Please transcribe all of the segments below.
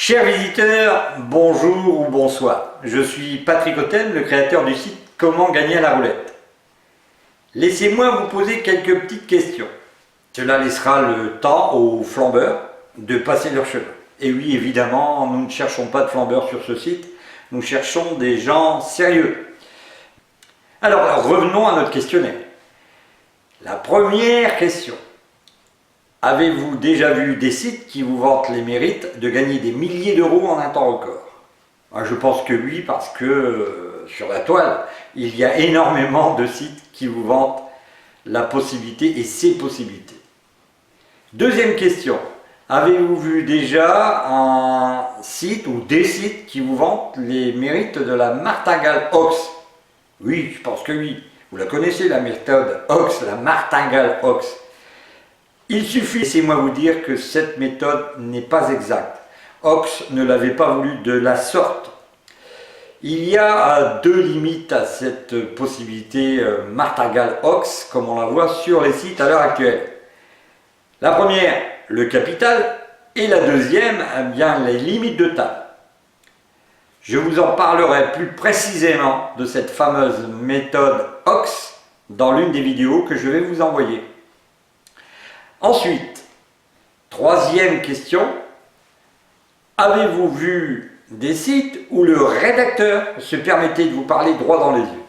Chers visiteurs, bonjour ou bonsoir. Je suis Patrick Otem, le créateur du site Comment gagner à la roulette. Laissez-moi vous poser quelques petites questions. Cela laissera le temps aux flambeurs de passer leur chemin. Et oui, évidemment, nous ne cherchons pas de flambeurs sur ce site, nous cherchons des gens sérieux. Alors, revenons à notre questionnaire. La première question. Avez-vous déjà vu des sites qui vous vantent les mérites de gagner des milliers d'euros en un temps record? Je pense que oui, parce que sur la toile, il y a énormément de sites qui vous vantent la possibilité et ces possibilités. Deuxième question. Avez-vous vu déjà un site ou des sites qui vous vantent les mérites de la martingale Ox? Oui, je pense que oui. Vous la connaissez, la méthode Ox, la martingale Ox. Il suffit, laissez-moi vous dire que cette méthode n'est pas exacte. Ox ne l'avait pas voulu de la sorte. Il y a deux limites à cette possibilité martingale Ox, comme on la voit sur les sites à l'heure actuelle. La première, le capital, et la deuxième, bien les limites de taille. Je vous en parlerai plus précisément de cette fameuse méthode Ox dans l'une des vidéos que je vais vous envoyer. Ensuite, troisième question, avez-vous vu des sites où le rédacteur se permettait de vous parler droit dans les yeux?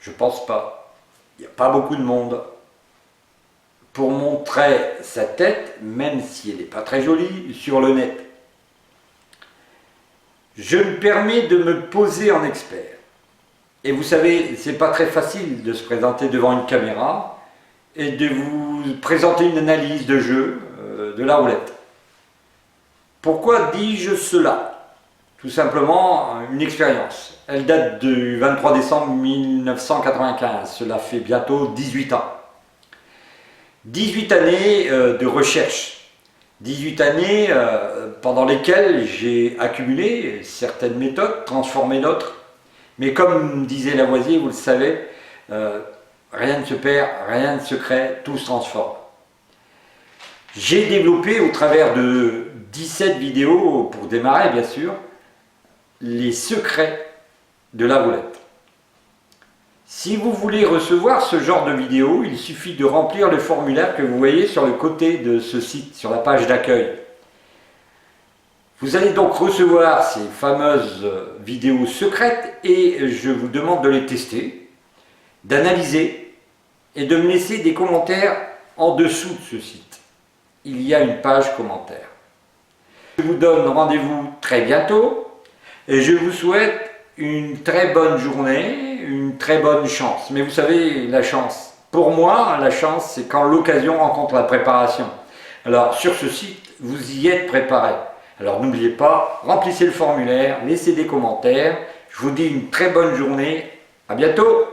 Je pense pas. Il n'y a pas beaucoup de monde pour montrer sa tête, même si elle n'est pas très jolie, sur le net. Je me permets de me poser en expert. Et vous savez, c'est pas très facile de se présenter devant une caméra et de vous présenter une analyse de jeu de la roulette. Pourquoi dis-je cela? Tout simplement une expérience. Elle date du 23 décembre 1995, cela fait bientôt 18 ans. 18 années de recherche, 18 années pendant lesquelles j'ai accumulé certaines méthodes, transformé d'autres. Mais comme disait Lavoisier, vous le savez, rien ne se perd, rien ne se crée, tout se transforme. J'ai développé au travers de 17 vidéos, pour démarrer bien sûr, les secrets de la roulette. Si vous voulez recevoir ce genre de vidéo, il suffit de remplir le formulaire que vous voyez sur le côté de ce site, sur la page d'accueil. Vous allez donc recevoir ces fameuses vidéos secrètes et je vous demande de les tester, d'analyser et de me laisser des commentaires en dessous de ce site. Il y a une page commentaires. Je vous donne rendez-vous très bientôt et je vous souhaite une très bonne journée, une très bonne chance. Mais vous savez, la chance, pour moi, la chance, c'est quand l'occasion rencontre la préparation. Alors sur ce site, vous y êtes préparé. Alors n'oubliez pas, remplissez le formulaire, laissez des commentaires. Je vous dis une très bonne journée. À bientôt!